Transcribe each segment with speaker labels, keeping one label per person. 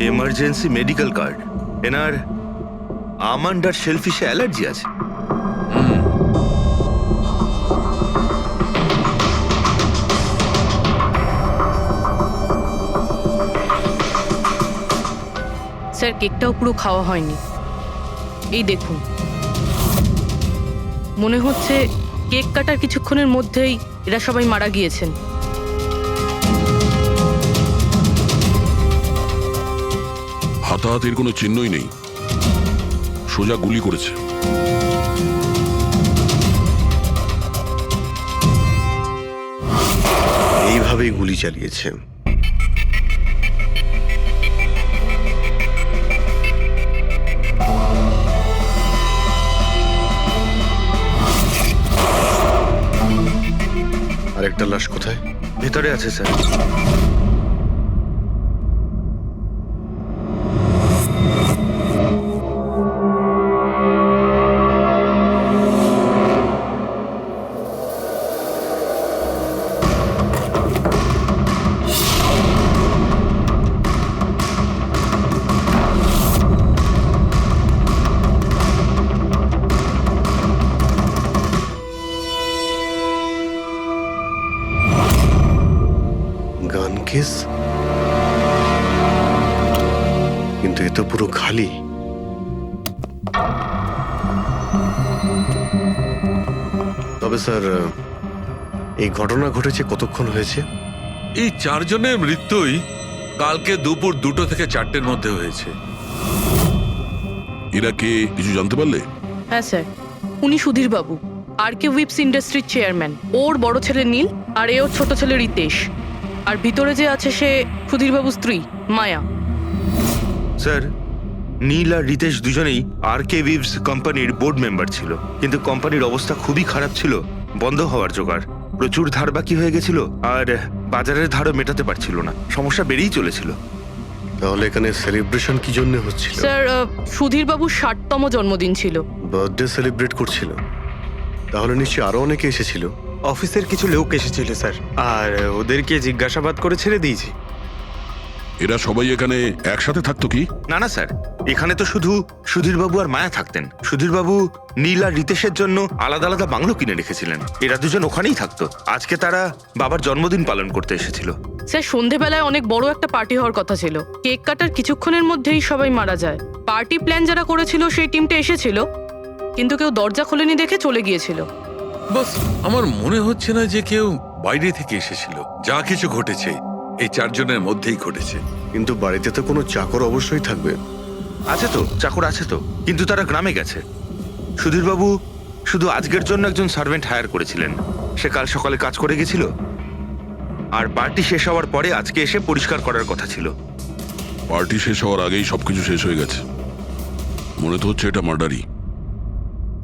Speaker 1: Emergency medical card. এনার almond আর শেলফিশে allergy আছে।
Speaker 2: Sir, কেকটাও পুরো খাওয়া হয়নি। এই দেখুন, মনে হচ্ছে কেক কাটার কিছুক্ষণের মধ্যেই এরা সবাই মারা গিয়েছেন।
Speaker 3: হাতাহাতির কোনো চিহ্নই নেই, সোজা গুলি করেছে।
Speaker 4: এইভাবেই গুলি চালিয়েছে। আরেকটা লাশ কোথায়?
Speaker 1: ভেতরে আছে স্যার।
Speaker 4: গান কেস, কিন্তু এ তো পুরো খালি। তবে স্যার, এই ঘটনা ঘটেছে কতক্ষণ হয়েছে?
Speaker 5: এই 4 জনের মৃত্যুই কালকে দুপুর 2টো থেকে 4টের মধ্যে হয়েছে।
Speaker 3: এরা কে কিছু জানতে পারলে?
Speaker 2: হ্যাঁ স্যার, উনি সুধীর বাবু, আর কে উইপস ইন্ডাস্ট্রির চেয়ারম্যান। ওর বড় ছেলে নীল, আর এ ওর ছোট ছেলে রিতেশ। আর ভিতরে যে আছে সে সুধীর বাবুর স্ত্রী মায়া।
Speaker 1: স্যার, নীল আর রিতেশ দুজনেই আর কে উইভস কোম্পানির বোর্ড মেম্বার ছিল, কিন্তু কোম্পানির অবস্থা খুবই খারাপ ছিল, বন্ধ হওয়ার জোগাড়। প্রচুর ধার বাকি হয়ে গেছিল, আর বাজারের ধারও মেটাতে পারছিল না, সমস্যা বেড়েই চলেছিল।
Speaker 4: তাহলে এখানে সেলিব্রেশন কি জন্য হচ্ছিল?
Speaker 2: স্যার, সুধীর বাবুর 60তম জন্মদিন ছিল।
Speaker 4: বার্থডে সেলিব্রেট করছিল? তাহলে নিশ্চয়ই আরো অনেকে এসেছিল।
Speaker 6: অফিসের কিছু লোক এসেছিল স্যার, আর ওদেরকে জিজ্ঞাসাবাদ করে ছেড়ে দিয়েছি।
Speaker 3: এরা সবাই এখানে একসাথে থাকতো কি?
Speaker 1: না না স্যার, এখানে তো শুধু সুধীরবাবু আর মায়া থাকতেন। সুধীরবাবু নীল আর রিতেশের জন্য আলাদা আলাদা বাংলো কিনে রেখেছিলেন, এরা দুজন ওখানেই থাকতো। আজকে তারা বাবার জন্মদিন পালন করতে এসেছিল।
Speaker 2: স্যার, সন্ধেবেলায় অনেক বড় একটা পার্টি হওয়ার কথা ছিল। কেক কাটার কিছুক্ষণের মধ্যেই সবাই মারা যায়। পার্টি প্ল্যান যারা করেছিল সেই টিমটা এসেছিল, কিন্তু কেউ দরজা খোলেনি দেখে চলে গিয়েছিল।
Speaker 5: বাস, আমার মনে হচ্ছে না যে কেউ বাইরে থেকে এসেছিল। যা কিছু ঘটেছে এই 4 জনের মধ্যেই ঘটেছে।
Speaker 4: কিন্তু বাড়িতে তো কোনো চাকর অবশ্যই থাকবে।
Speaker 1: আছে তো, চাকর আছে তো, কিন্তু তারা গ্রামে গেছে। সুধীরবাবু শুধু আজকের জন্য একজন সার্ভেন্ট হায়ার করেছিলেন, সে কাল সকালে কাজ করে গেছিল, আর পার্টি শেষ হওয়ার পরে আজকে এসে পরিষ্কার করার কথা ছিল।
Speaker 3: পার্টি শেষ হওয়ার আগেই সবকিছু শেষ হয়ে গেছে। মনে তো হচ্ছে এটা মার্ডারই।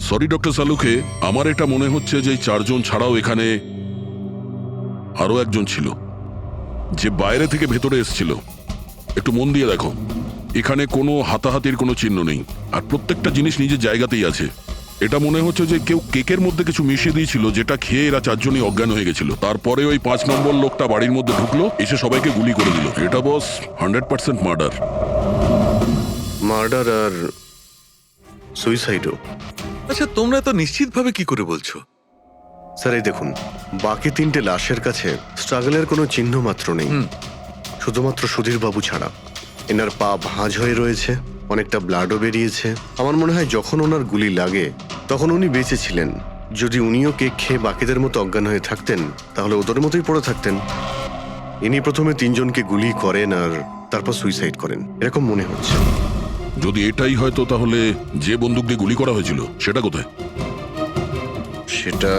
Speaker 3: সরি ডক্টর সালুকে, আমার এটা মনে হচ্ছে যে এই 4 জন ছাড়াও এখানে আরো একজন ছিল, যে বাইরে থেকে ভেতরে এসেছিল। একটু মন দিয়ে দেখো, এখানে কোনো হাতাহাতির কোনো চিহ্ন নেই, আর প্রত্যেকটা জিনিস নিজের জায়গাতেই আছে। এটা মনে হচ্ছে যে কেউ কেকের মধ্যে কিছু মিশিয়ে দিয়েছিল, যেটা খেয়ে এরা 4 জনই অজ্ঞান হয়ে গেছিল। তারপরে ওই 5 নম্বর লোকটা বাড়ির মধ্যে ঢুকলো, এসে সবাইকে গুলি করে দিল। এটা বস 100% মার্ডার।
Speaker 4: মার্ডার আর সুইসাইডও।
Speaker 5: আচ্ছা, তোমরা তো নিশ্চিতভাবে কি করে বলছো?
Speaker 4: স্যার, এই দেখুন, বাকি 3টে লাশের কাছে স্ট্রাগলের কোনো চিহ্ন মাত্র নেই, শুধুমাত্র সুধীর বাবু ছাড়া। এনার পা ভাঁজ হয়ে রয়েছে, অনেকটা ব্লাডও বেরিয়েছে। আমার মনে হয় যখন ওনার গুলি লাগে তখন উনি বেঁচে ছিলেন। যদি উনিও কেক খেয়ে বাকিদের মতো অজ্ঞান হয়ে থাকতেন, তাহলে ওদের মতোই পড়ে থাকতেন। ইনি প্রথমে 3 জনকে গুলি করেন আর তারপর সুইসাইড করেন, এরকম মনে হচ্ছে।
Speaker 3: যদি এটাই হয়তো, তাহলে যে বন্দুক দিয়ে গুলি করা হয়েছিল সেটা কোথায়?
Speaker 4: সেটা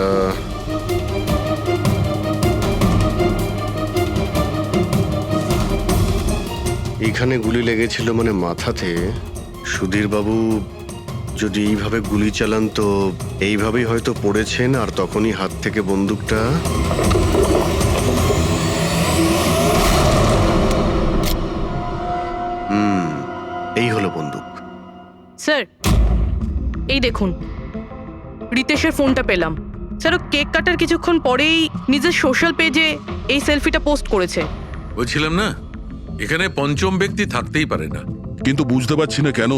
Speaker 4: এখানে গুলি লেগেছিল, মানে মাথাতে। সুধীর বাবু যদি এইভাবে গুলি চালান তো এইভাবেই হয়তো পড়েছেন, আর তখনই হাত থেকে বন্দুকটা এই হলো বন্দুক।
Speaker 2: স্যার, এই দেখুন, রিতেশের ফোনটা পেলাম। স্যার, ও কেক কাটার কিছুক্ষণ পরেই নিজের সোশ্যাল পেজে এই সেলফিটা পোস্ট করেছে।
Speaker 5: বলছিলাম না, এখানে পঞ্চম ব্যক্তি থাকতেই পারে না।
Speaker 3: কিন্তু বুঝতে পারছি না কেন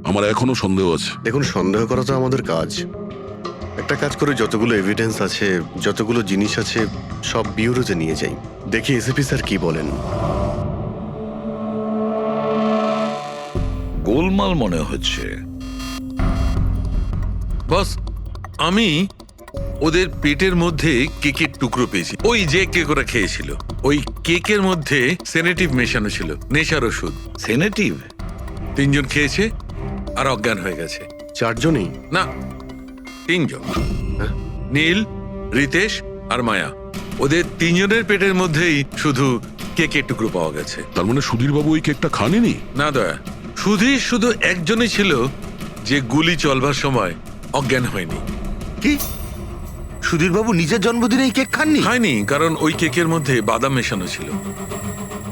Speaker 3: আমার এখনো সন্দেহ আছে।
Speaker 4: দেখুন, সন্দেহ করা তো আমাদের কাজ। একটা কাজ করে যতগুলো এভিডেন্স আছে, যতগুলো জিনিস আছে, সব বিউরোতে নিয়ে যাই, দেখি এসিপি স্যার কি বলেন।
Speaker 7: গোলমাল মনে হচ্ছে।
Speaker 5: বস, আমি ওদের পেটের মধ্যে কেকের টুকরো পেয়েছি। ওই যে কেক ওরা খেয়েছিল, ওই কেকের মধ্যে সেনেটিভ মেশানো ছিল, নেশার ওষুধ।
Speaker 7: সেনেটিভ?
Speaker 5: 3 জন খেয়েছে আর অজ্ঞান হয়ে গেছে।
Speaker 4: 4 জনই?
Speaker 5: না, 3 জন। নীল, রিতেশ আর মায়া, ওদের 3 জনের পেটের মধ্যেই শুধু কেকের টুকরো পাওয়া গেছে।
Speaker 3: তার মানে সুধীরবাবু ওই কেকটা খাননি?
Speaker 5: না দয়া, শুধু একজনই ছিল যে গুলি চলবার সময় অজ্ঞান হয়নি।
Speaker 1: কি সুধীরবাবু নিজের জন্মদিনে এই কেক খাননি?
Speaker 5: খায়নি, কারণ ওই কেকের মধ্যে বাদাম মেশানো ছিল।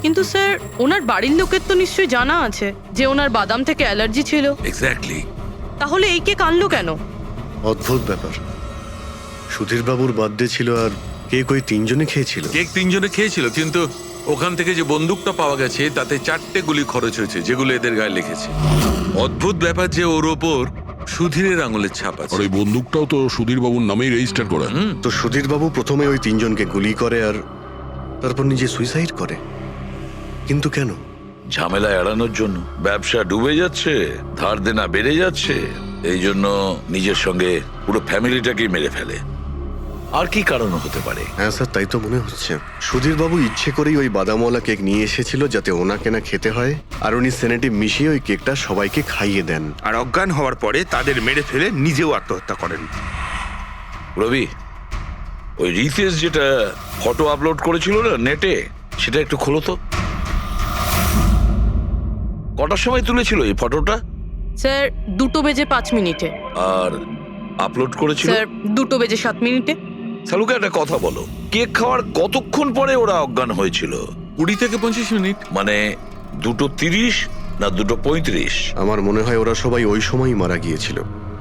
Speaker 2: কিন্তু স্যার, ওনার বাড়ির লোকের তো নিশ্চয়ই জানা আছে যে ওনার বাদাম থেকে অ্যালার্জি ছিল।
Speaker 5: এক্স্যাক্টলি।
Speaker 2: তাহলে এই কেক আনলো কেন?
Speaker 4: অদ্ভুত ব্যাপার। সুধীরবাবুর বার্থডে ছিল আর কেক ওই 3 জনে খেয়েছিল।
Speaker 5: কেক 3 জনে খেয়েছিল, কিন্তু ওখান থেকে যে বন্দুকটা পাওয়া গেছে তাতে 4টে গুলি খরচ হয়েছে, যেগুলো এদের গায়ে লেগেছে। অদ্ভুত ব্যাপার যে ওর ওপর সুধীরের আঙুলের ছাপ
Speaker 3: আর
Speaker 5: আছে।
Speaker 3: ওই বন্দুকটাও তো সুধীরবাবুর নামেই রেজিস্টার করা।
Speaker 4: তো সুধীরবাবু প্রথমে ওই 3 জনকে গুলি করে আর তারপর নিজে সুইসাইড করে। কিন্তু কেন?
Speaker 7: ঝামেলা এড়ানোর জন্য। ব্যবসা ডুবে যাচ্ছে, ধার দেনা বেড়ে যাচ্ছে, এই জন্য নিজের সঙ্গে পুরো ফ্যামিলিটাকেই মেরে ফেলে। আর কি কারণ হতে পারে?
Speaker 4: হ্যাঁ স্যার, তাই তো মনে হচ্ছে। সুধীরবাবু ইচ্ছে করেই ওই বাদামওয়ালা কেক নিয়ে এসেছিল যাতে ওনাকে না খেতে হয়, আর উনি সেনেটিভ মিশিয়ে ওই কেকটা সবাইকে খাইয়ে দেন।
Speaker 1: আর অজ্ঞান হওয়ার পরে তাদের মেরে ফেলে নিজেও আত্মহত্যা করেন।
Speaker 7: রবি, ওই রিতেশ যেটা ফটো আপলোড করেছিল না নেটে, সেটা একটু খোলো তো। কটার সময় তুলেছিল এই ফটোটা?
Speaker 2: স্যার, 2:05
Speaker 7: আর আপলোড করেছিল?
Speaker 2: স্যার, 2:07
Speaker 7: সালুকে একটা কথা বলো, কেক খাওয়ার কতক্ষণ পরে ওরা অজ্ঞান হয়েছিল?
Speaker 5: 20 থেকে 25 মিনিট।
Speaker 7: মানে 2:30 না 2:35?
Speaker 4: আমার মনে হয় ওরা সবাই ওই সময়ই মারা গিয়েছিল,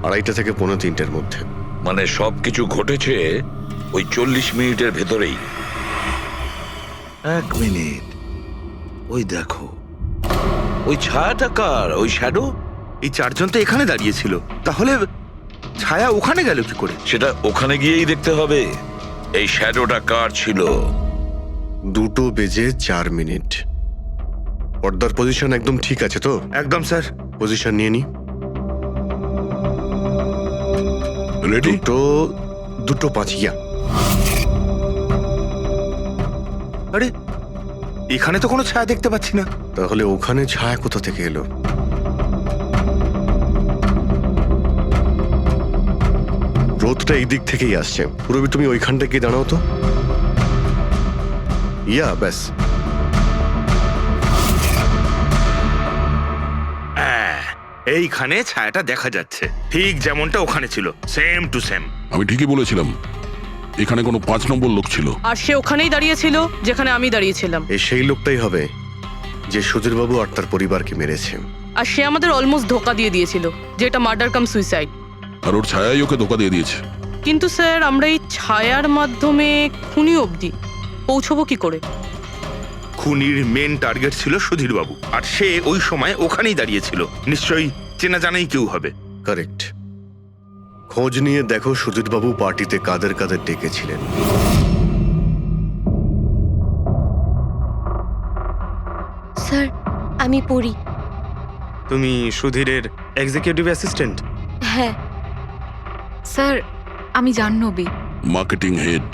Speaker 4: 2:30 থেকে 3:45 মধ্যে।
Speaker 7: মানে সবকিছু ঘটেছে ওই 40 মিনিটের ভেতরেই। 1 মিনিট, ওই দেখো, ওই ছায়াটা কার? ওই শ্যাডো?
Speaker 1: এই 4 জন তো এখানে দাঁড়িয়েছিল, তাহলে ছায়া ওখানে গেল কি করে?
Speaker 7: সেটা ওখানে গিয়েই দেখতে হবে। এই শ্যাডোটা কার ছিল?
Speaker 4: 2:04। পর্দার পজিশন একদম ঠিক আছে তো?
Speaker 1: একদম স্যার।
Speaker 4: পজিশন নিয়ে নি।
Speaker 3: রেডি?
Speaker 4: 2:05 ইয়া।
Speaker 1: আরে, এখানে তো কোনো ছায়া দেখতে পাচ্ছি না।
Speaker 4: তাহলে ওখানে ছায়া কোথা থেকে এলো? রোদটা এই দিক থেকেই আসছে। পুরবি, তুমি ওইখানটা গিয়ে দাঁড়াও তো। ইয়া, ব্যাস।
Speaker 1: এইখানে ছায়াটা দেখা যাচ্ছে, ঠিক যেমনটা ওখানে ছিল, সেম টু সেম।
Speaker 3: আমি ঠিকই বলেছিলাম, এখানে কোনো 5 নম্বর লোক ছিল।
Speaker 2: আর সে ওখানেই দাঁড়িয়েছিল যেখানে আমি দাঁড়িয়েছিলাম।
Speaker 4: এই সেই লোকটাই হবে যে সুধীরবাবু আর তার পরিবারকে মেরেছে।
Speaker 2: আর সে আমাদের অলমোস্ট ধোকা দিয়ে দিয়েছিল যে এটা মার্ডার কাম সুইসাইড।
Speaker 3: আর ওর ছায়াই ওকে ধোকা দিয়ে দিয়েছে।
Speaker 2: কিন্তু স্যার, আমরা এই ছায়ার মাধ্যমে খুনি অবধি পৌঁছবো কি করে?
Speaker 1: খুনির মেন টার্গেট ছিল সুধীরবাবু, আর সে ওই সময় ওখানেই দাঁড়িয়েছিল। নিশ্চয়ই চেনা জানাই কেউ হবে।
Speaker 4: কারেক্ট। খোঁজ নিয়ে দেখো সুধীরবাবু পার্টিতে কাদের কাদের ডেকেছিলেন।
Speaker 8: স্যার, আমি পড়ি।
Speaker 6: তুমি সুধীরের এক্সিকিউটিভ অ্যাসিস্ট্যান্ট?
Speaker 8: হ্যাঁ।
Speaker 9: স্যার, আমি Jahnavi.
Speaker 3: Marketing head.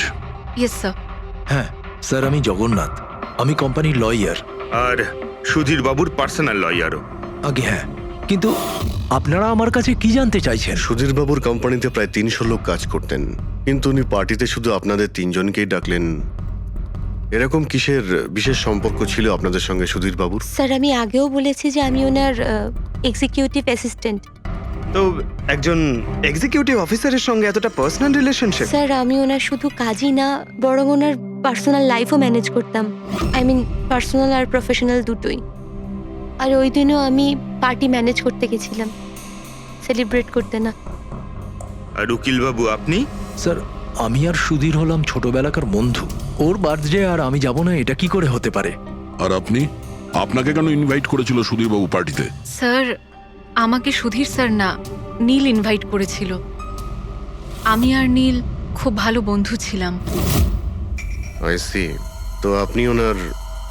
Speaker 9: Yes sir.
Speaker 10: হ্যাঁ স্যার, আমি জগন্নাথ, আমি কোম্পানির লয়ার।
Speaker 1: আর সুধীরবাবুর পার্সোনাল লয়ারও।
Speaker 10: আগে হ্যাঁ, কিন্তু আপনারা আমার কাছে কি জানতে চাইছেন?
Speaker 4: সুধীরবাবুর কোম্পানিতে প্রায় 300 লোক কাজ করতেন, কিন্তু উনি পার্টিতে শুধু আপনাদের 3 জনকেই ডাকলেন। এরকম কিসের বিশেষ সম্পর্ক ছিল আপনাদের সঙ্গে সুধীরবাবুর?
Speaker 8: স্যার, আমি আগেও বলেছি যে আমি ওনার এক্সিকিউটিভ অ্যাসিস্ট্যান্ট।
Speaker 6: তো একজন এক্সিকিউটিভ অফিসারের সঙ্গে এতটা পার্সোনাল রিলেশনশিপ?
Speaker 8: স্যার, আমি ওনার শুধু কাজই না, বরং ওনার পার্সোনাল লাইফও ম্যানেজ করতাম। আই মিন পার্সোনাল আর প্রফেশনাল দুটোই। আর ওই দিনও আমি পার্টি ম্যানেজ করতে গেছিলাম, সেলিব্রেট করতে না।
Speaker 1: আর উকিলবাবু আপনি?
Speaker 10: স্যার, আমি আর সুধীর হলাম ছোটবেলাকার বন্ধু। ওর বার্থডে আর আমি যাব না, এটা কি করে হতে পারে?
Speaker 3: আর আপনি, আপনাকে কেন ইনভাইট করেছিল সুধীরবাবু পার্টিতে?
Speaker 9: স্যার আমাকে সুধীর স্যার না, নীল ইনভাইট করেছিল। আমি আর নীল খুব ভালো বন্ধু ছিলাম।
Speaker 4: I see. তো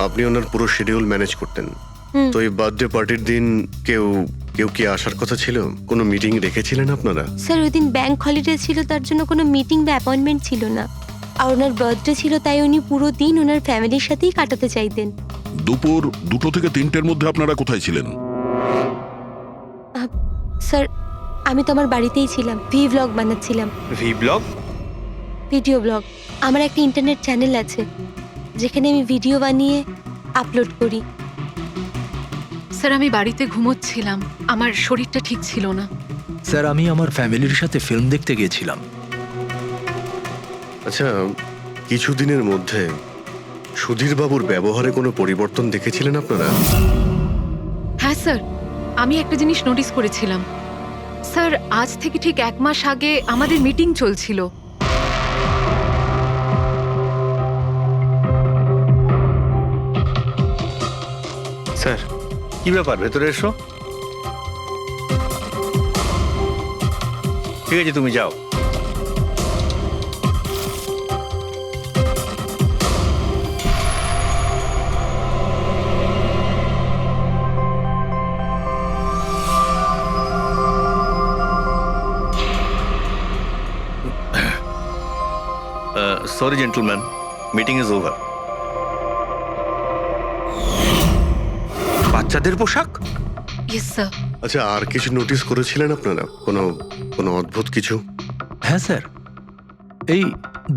Speaker 4: আপনি ওনার পুরো শিডিউল ম্যানেজ করতেন।
Speaker 8: হুম।
Speaker 4: তো এই বার্থডে পার্টির দিন কেউ কি আসার কথা ছিল? কোনো মিটিং রেখেছিলেন আপনারা?
Speaker 8: স্যার ওই দিন ব্যাংক হলিডে ছিল, তার জন্য কোনো মিটিং বা অ্যাপয়েন্টমেন্ট ছিল না। আর ওনার বার্থডে ছিল, তাই উনি পুরো দিন ওনার ফ্যামিলির সাথেই কাটাতে চাইতেন।
Speaker 3: দুপুর 2টো থেকে 3টের মধ্যে আপনারা কোথায় ছিলেন?
Speaker 8: স্যার আমি তো আমার বাড়িতেই ছিলাম, ভ্লগ বানাচ্ছিলাম।
Speaker 6: V blog?
Speaker 8: Video blog. আমার একটা ইন্টারনেট চ্যানেল আছে যেখানে আমি ভিডিও বানিয়ে আপলোড করি।
Speaker 9: স্যার আমি বাড়িতে ঘুমোচ্ছিলাম, আমার শরীরটা ঠিক ছিল না।
Speaker 10: স্যার আমি আমার ফ্যামিলির সাথে ফিল্ম দেখতে গিয়েছিলাম।
Speaker 4: আচ্ছা, কিছুদিনের মধ্যে সুধীর বাবুর ব্যবহারে কোনো পরিবর্তন দেখেছিলেন আপনারা?
Speaker 9: হ্যাঁ স্যার, আমি একটা জিনিস নোটিস করেছিলাম। স্যার আজ থেকে ঠিক 1 মাস আগে আমাদের মিটিং চলছিল।
Speaker 6: স্যার কি ব্যাপার, ভেতরে এসো। ঠিক আছে, তুমি যাও।
Speaker 11: Sorry, gentlemen. Meeting is over.
Speaker 1: বাচ্চাদের পোশাক?
Speaker 9: Yes sir.
Speaker 4: আচ্ছা, আর কিছু নোটিস করেছিলেন আপনারা? কোনো অদ্ভুত কিছু?
Speaker 10: হ্যাঁ স্যার, এই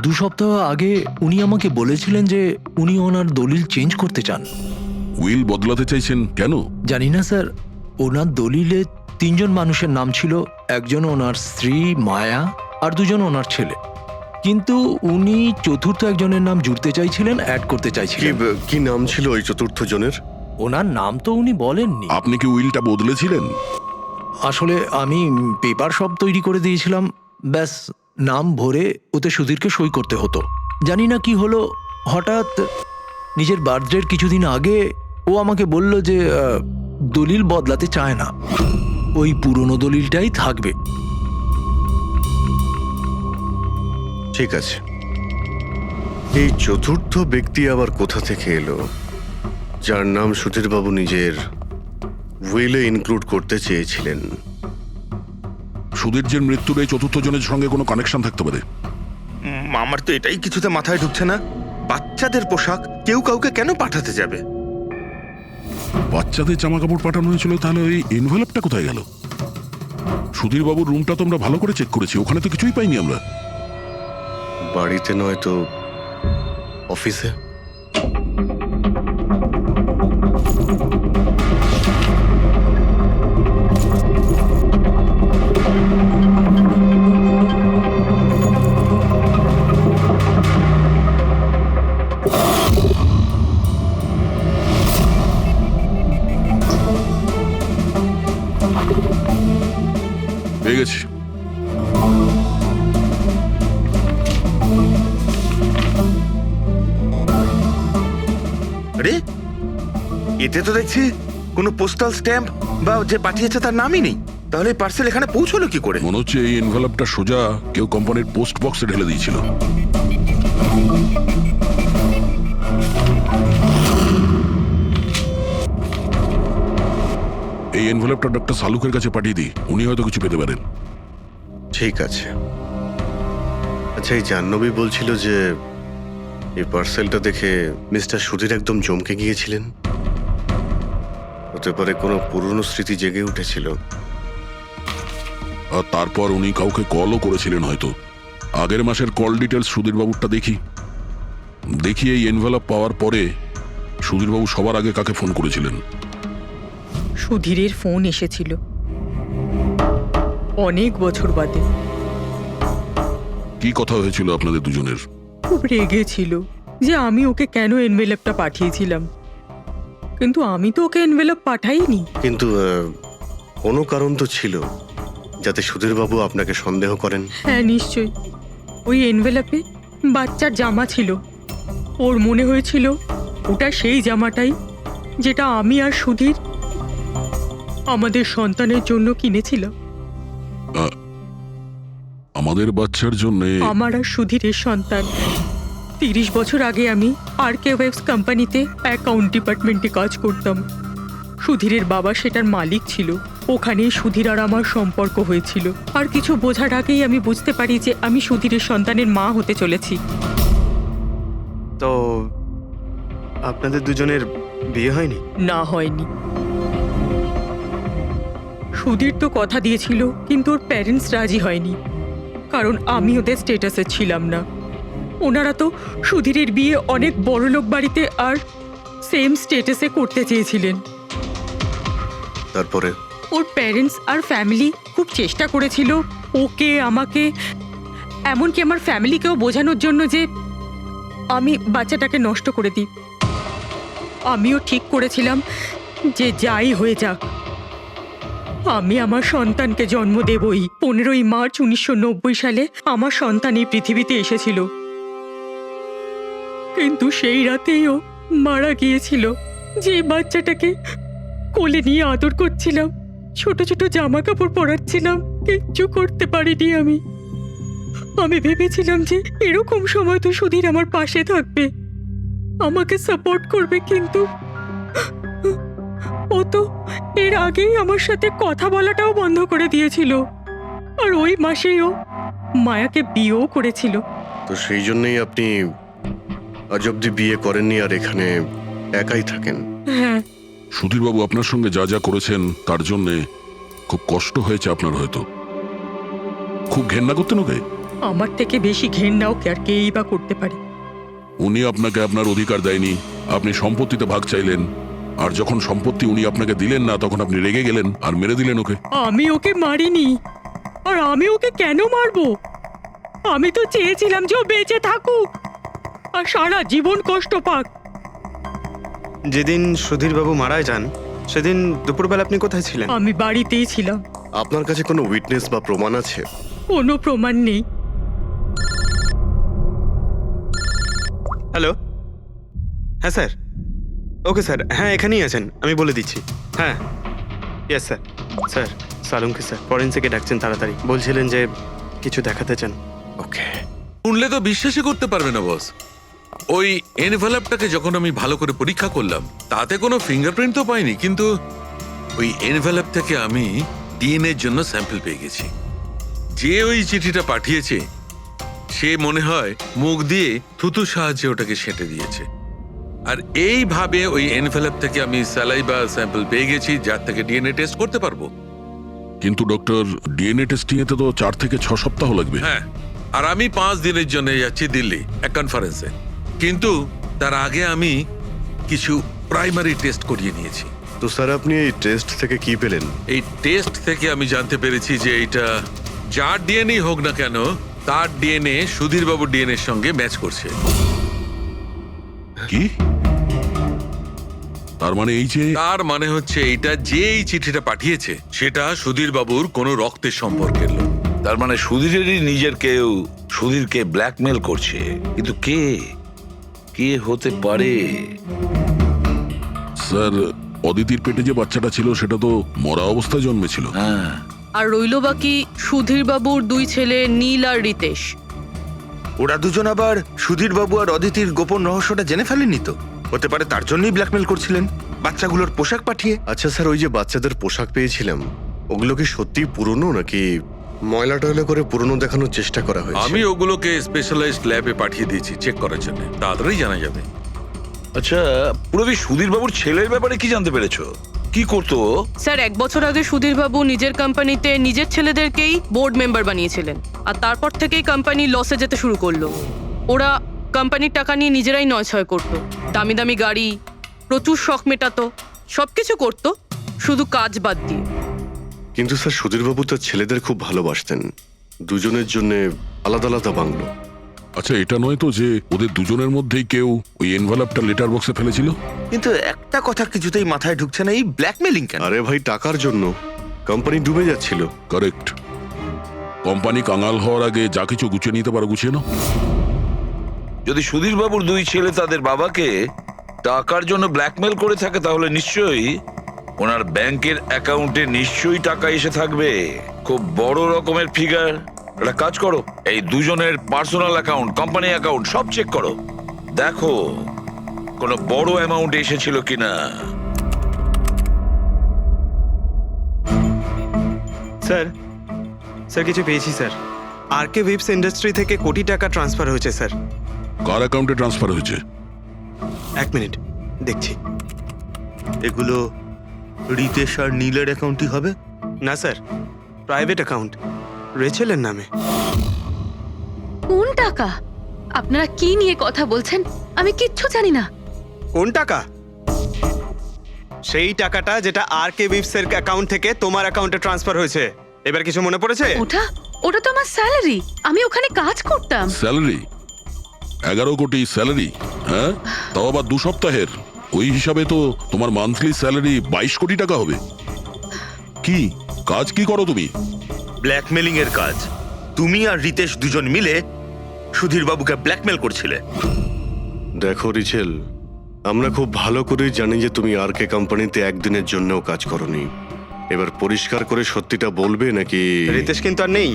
Speaker 10: 2 সপ্তাহ আগে উনি আমাকে বলেছিলেন যে উনি ওনার দলিল চেঞ্জ করতে চান।
Speaker 3: উইল বদলাতে চাইছেন কেন?
Speaker 10: জানি না স্যার, ওনার দলিলে 3 জন মানুষের নাম ছিল, একজন ওনার স্ত্রী মায়া আর 2 জন ওনার ছেলে। কিন্তু উনি চতুর্থ একজনের নাম জুড়তে চাইছিলেন, অ্যাড করতে চাইছিলেন।
Speaker 4: কি নাম ছিল ওই চতুর্থ জনের?
Speaker 10: ওনার নাম তো উনি বলেননি।
Speaker 3: আপনি কি উইলটা বদলেছিলেন?
Speaker 10: আসলে আমি পেপার সব তৈরি করে দিয়েছিলাম, ব্যাস নাম ভরে ওতে সুধীরকে সই করতে হতো। জানি না কি হলো, হঠাৎ নিজের বার্থডের কিছুদিন আগে ও আমাকে বলল যে দলিল বদলাতে চায় না, ওই পুরনো দলিলটাই থাকবে।
Speaker 4: ঠিক আছে, এই চতুর্থ ব্যক্তি আবার কোথা থেকে এলো যার নাম সুধীর বাবু নিজের উইলে ইনক্লুড করতে চেয়েছিলেন?
Speaker 3: সুধীর যে মৃত্যুর এই চতুর্থ জনের সঙ্গে কোনো কানেকশন থাকতে পারে।
Speaker 1: আমার তো এটাই কিছুতে মাথায় ঢুকছে না। বাচ্চাদের পোশাক কেউ কাউকে কেন পাঠাতে যাবে?
Speaker 3: বাচ্চাদের জামা কাপড় পাঠানো হয়েছিল, তাহলে ওই এনভেলপটা কোথায় গেল? সুধীর বাবুর রুমটা তো আমরা ভালো করে চেক করেছি, ওখানে তো কিছুই পাইনি আমরা।
Speaker 4: বাড়িতে নয় তো অফিসে?
Speaker 3: পেয়ে গেছি।
Speaker 1: আরে এতে তো দেখছি কোনো পোস্টাল স্ট্যাম্প বা যে পাঠিয়েছে তার নামই নেই। তাহলে পার্সেল এখানে পৌঁছলো কি করে?
Speaker 3: মনে হচ্ছে এই এনভেলপটা সোজা কেউ কোম্পানির পোস্ট বক্সে ঢেলে দিয়েছিল। এই এনভেলপটা ডক্টর সালুকের কাছে পাঠিয়ে দিই, উনি হয়তো কিছু পেতে পারেন।
Speaker 4: ঠিক আছে। আচ্ছা, এই জাহ্নবী বলছিল যে এই পার্সেলটা দেখে মিস্টার সুধীর একদম চমকে গিয়েছিলেন। হতে পারে কোনো পুরনো স্মৃতি জেগে উঠেছিল।
Speaker 3: আর তারপর উনি কাউকে কলও করেছিলেন হয়তো। আগের মাসের কল ডিটেলস সুধীরবাবুরটা দেখি এই এনভেলপ পাওয়ার পরে সুধীরবাবু সবার আগে কাকে ফোন করেছিলেন?
Speaker 12: সুধীরের ফোন এসেছিল অনেক বছর বাদে।
Speaker 3: কি কথা হয়েছিল আপনাদের দুজনের?
Speaker 12: খুব রেগেছিল যে আমি ওকে কেন এনভেলপটা পাঠিয়েছিলাম, কিন্তু আমি তো ওকে এনভেলপ পাঠাইনি।
Speaker 4: কিন্তু কোনো কারণ তো ছিল যাতে সুধীর বাবু আপনাকে সন্দেহ করেন।
Speaker 12: হ্যাঁ নিশ্চয়ই, ওই এনভেলপে বাচ্চার জামা ছিল। ওর মনে হয়েছিল ওটা সেই জামাটাই যেটা আমি আর সুধীর আমাদের সন্তানের জন্য কিনেছিলাম।
Speaker 3: আমাদের বাচ্চার জন্য
Speaker 12: আমার আর সুধীরের সন্তান। 30 বছর আগে আমি আরকে ওয়েবস কোম্পানিতে অ্যাকাউন্ট ডিপার্টমেন্টে কাজ করতাম। সুধীরের বাবা সেটার মালিক ছিল। ওখানেই সুধীর আর আমার সম্পর্ক হয়েছিল। আর কিছু বোঝার আগেই আমি বুঝতে পারি যে আমি সুধীরের সন্তানের মা হতে চলেছি।
Speaker 6: তো আপনাদের দুজনের বিয়ে হয়নি?
Speaker 12: না, হয়নি। সুধীর তো কথা দিয়েছিল, কিন্তু ওর প্যারেন্টস রাজি হয়নি, কারণ আমি ওদের স্টেটাসে ছিলাম না। ওনারা তো সুধীরের বিয়ে অনেক বড়লোক বাড়িতে আর সেম স্টেটাসে করতে চেয়েছিলেন।
Speaker 4: তারপরে
Speaker 12: ওর প্যারেন্টস আর ফ্যামিলি খুব চেষ্টা করেছিল ওকে, আমাকে, এমনকি আমার ফ্যামিলিকেও বোঝানোর জন্য যে আমি বাচ্চাটাকে নষ্ট করে দিই। আমিও ঠিক করেছিলাম যে যাই হয়ে যাক আমি আমার সন্তানকে জন্ম দেবই। 15ই মার্চ 1990 সালে আমার সন্তান এই পৃথিবীতে এসেছিল, কিন্তু সেই রাতেই ও মারা গিয়েছিল। যে বাচ্চাটাকে কোলে নিয়ে আদর করছিলাম, ছোট ছোট জামা কাপড় পরাচ্ছিলাম, কিচ্ছু করতে পারিনি আমি। আমি ভেবেছিলাম যে এরকম সময় তো সুধীর আমার পাশে থাকবে, আমাকে সাপোর্ট করবে, কিন্তু ও তো এর আগেই আমার সাথে কথা বলাটাও বন্ধ করে দিয়েছিল। আর ওই মাসেই ও মায়াকে বিয়েও করেছিল।
Speaker 4: তো সেই জন্যই আপনি আজ অব্দি বিয়ে করেননি আর এখানে একাই থাকেন?
Speaker 12: হ্যাঁ,
Speaker 3: সুধীরবাবু আপনার সঙ্গে যা যা করেছেন তার জন্য খুব কষ্ট হয়েছে আপনার, হয়তো খুব ঘেন্না করতেন ওকে।
Speaker 12: আমার থেকে বেশি ঘেন্নাও কে আর কেই বা করতে পারে।
Speaker 3: উনি আপনাকে আপনার অধিকার দেয়নি, আপনি সম্পত্তিতে ভাগ চাইলেন, আর যখন সম্পত্তি উনি আপনাকে দিলেন না তখন আপনি রেগে গেলেন আর মেরে দিলেন ওকে।
Speaker 12: আমি ওকে মারিনি, আর আমি ওকে কেন মারবো? আমি তো চেয়েছিলাম যে ও বেঁচে থাকুক আর সারা জীবন কষ্ট পাক।
Speaker 6: যেদিন সুধীরবাবু মারা যান সেদিন দুপুরবেলা আপনি কোথায় ছিলেন?
Speaker 12: আমি বাড়িতেই ছিলাম।
Speaker 4: আপনার কাছে কোনো উইটনেস বা প্রমাণ আছে?
Speaker 12: কোনো প্রমাণ নেই।
Speaker 6: হ্যালো, হ্যাঁ স্যার। ওকে স্যার, হ্যাঁ এখানেই আছেন, আমি বলে দিচ্ছি। হ্যাঁ, ইয়েস স্যার। স্যার সালুঙ্কি স্যার ফরেন্সিকে ডাকছেন তাড়াতাড়ি, বলছিলেন যে কিছু দেখাতে চান।
Speaker 4: ওকে।
Speaker 5: শুনলে তো বিশ্বাসই করতে পারবে না বস। ওই এনভেলপটাকে যখন আমি ভালো করে পরীক্ষা করলাম তাতে কোনো ফিঙ্গারপ্রিন্ট তো পাইনি, কিন্তু ওই এনভেলপ থেকে আমি ডিএনএ এর জন্য স্যাম্পল পেয়ে গেছি। যে ওই চিঠিটা পাঠিয়েছে সে মনে হয় মুখ দিয়ে থুতুর সাহায্যে ওটাকে সেঁটে দিয়েছে। আর এইভাবে ওই এনভেলপ থেকে আমি স্যালাইভা স্যাম্পল পেয়ে গেছি, যার থেকে ডিএনএ টেস্ট করতে পারবো।
Speaker 3: কিন্তু ডক্টর, ডিএনএ টেস্টিং এতে তো 4 থেকে 6 সপ্তাহ লাগবে।
Speaker 5: হ্যাঁ, আর আমি 5 দিনের জন্য যাচ্ছি দিল্লি এক কনফারেন্সে, কিন্তু তার আগে আমি কিছু প্রাইমারি টেস্ট করিয়ে নিয়েছি।
Speaker 4: তো স্যার আপনি এই টেস্ট থেকে কি পেলেন?
Speaker 5: এই টেস্ট থেকে আমি জানতে পেরেছি যে এটা যার ডিএনএ হোক না কেন তার ডিএনএ সুধীরবাবুর ডিএনএ এর সঙ্গে ম্যাচ করছে।
Speaker 3: কি? তার মানে এই যে,
Speaker 5: তার মানে হচ্ছে এইটা যে এই চিঠিটা পাঠিয়েছে সেটা সুধীরবাবুর কোনো রক্তের সম্পর্কের লোক।
Speaker 7: তার মানে সুধীরেরই নিজের কেউ সুধীরকে ব্ল্যাকমেল করছে, কিন্তু কে কে হতে পারে?
Speaker 3: স্যার, অদিতির পেটে যে বাচ্চাটা ছিল সেটা তো মরা অবস্থায় জন্মেছিল।
Speaker 7: হ্যাঁ,
Speaker 2: আর রইল বাকি সুধীরবাবুর 2 ছেলে নীল আর রিতেশ।
Speaker 1: ওরা দুজন আবার সুধীরবাবু আর অদিতির গোপন রহস্যটা জেনে ফেলেনি তো? হতে পারে তার জন্যই ব্ল্যাকমেল করছিলেন, বাচ্চাগুলোর পোশাক পাঠিয়ে।
Speaker 4: আচ্ছা স্যার, ওই যে বাচ্চাদের পোশাক পেয়েছিলাম ওগুলো কি সত্যি পুরনো নাকি ময়লা টয়লা করে পুরনো দেখানোর চেষ্টা করা হয়েছে?
Speaker 5: আমি ওগুলোকে স্পেশালাইজড ল্যাবে পাঠিয়ে দিয়েছি চেক করার জন্য, তাড়াতাড়ি জানা যাবে।
Speaker 7: আচ্ছা পুরবি সুধীরবাবুর ছেলের ব্যাপারে কি জানতে পেরেছো? কি করতো?
Speaker 2: স্যার 1 বছর আগে সুধীরবাবু নিজের কোম্পানিতে নিজের ছেলেদেরকেই বোর্ড মেম্বার বানিয়েছিলেন, আর তারপর থেকেই কোম্পানি লসে যেতে শুরু করলো। ওরা কোম্পানির টাকা নিয়ে নিজেরাই নয়ছয় করতো, দামি দামি গাড়ি, প্রচুর শখ মেটাতো, সবকিছু করতো, শুধু কাজ বাদ দিয়ে।
Speaker 4: কিন্তু স্যার সুধীরবাবু তার ছেলেদের খুব ভালোবাসতেন, দুজনের জন্য আলাদা আলাদা বাংলো।
Speaker 3: আচ্ছা, এটা নয় তো যে ওদের দুজনের মধ্যেই কেউ ওই এনভেলপটা লেটার বক্সে ফেলেছিল?
Speaker 1: কিন্তু একটা কথা কিছুতেই মাথায় ঢুকছে না, এই ব্ল্যাকমেলিং কেন?
Speaker 4: আরে ভাই, টাকার জন্য। কোম্পানি ডুবে যাচ্ছিল।
Speaker 3: কারেক্ট। কোম্পানি কাঙাল হওয়ার আগে যা কিছু গুছিয়ে নিতে পারো গুছিয়ে নাও।
Speaker 7: যদি সুধীরবাবুর 2 ছেলে তাদের বাবাকে টাকার জন্য ব্ল্যাকমেল করে থাকে তাহলে নিশ্চয়ই ওনার ব্যাংকের অ্যাকাউন্টে নিশ্চয়ই টাকা এসে থাকবে, খুব বড় রকমের ফিগার। একটা কাজ করো, এই দুজনের পার্সোনাল অ্যাকাউন্ট, কোম্পানি অ্যাকাউন্ট সব চেক করো, দেখো কোনো বড় অ্যামাউন্ট এসেছিল কিনা।
Speaker 6: স্যার স্যার কিছু পেয়েছি স্যার। আরকে উইভস ইন্ডাস্ট্রি থেকে কোটি টাকা ট্রান্সফার হয়েছে স্যার।
Speaker 3: কার অ্যাকাউন্টে ট্রান্সফার হয়েছে?
Speaker 6: 1 মিনিট দেখছি।
Speaker 1: এগুলো রিতেশ আর নীলের অ্যাকাউন্টই হবে?
Speaker 6: না স্যার, প্রাইভেট অ্যাকাউন্ট, রেচেলের নামে।
Speaker 9: কোন টাকা? আপনারা কি নিয়ে কথা বলছেন? আমি কিচ্ছু জানি না।
Speaker 6: কোন টাকা? সেই টাকাটা যেটা আরকে উইভস এর অ্যাকাউন্ট থেকে তোমার অ্যাকাউন্টে ট্রান্সফার হয়েছে। এবার কিছু মনে পড়েছে?
Speaker 9: ওটা তো আমার স্যালারি, আমি ওখানে কাজ করতাম।
Speaker 3: স্যালারি? 11 কোটি স্যালারি? হ্যাঁ, তাও আবার 2 সপ্তাহের। ওই হিসাবে তো তোমার মান্থলি স্যালারি 22 কোটি টাকা হবে। কি কাজ কি করো তুমি?
Speaker 1: ব্ল্যাকমেলিং এর কাজ। তুমি আর রিতেশ দুজন মিলে সুধীর বাবুকে ব্ল্যাকমেল করছিলে।
Speaker 4: দেখো রিচেল, আমরা খুব ভালো করেই জানি যে তুমি আরকে কোম্পানিতে একদিনের জন্যও কাজ করনি। এবার পরিষ্কার করে সত্যিটা বলবে নাকি?
Speaker 6: রিতেশ কিন্তু আর নেই,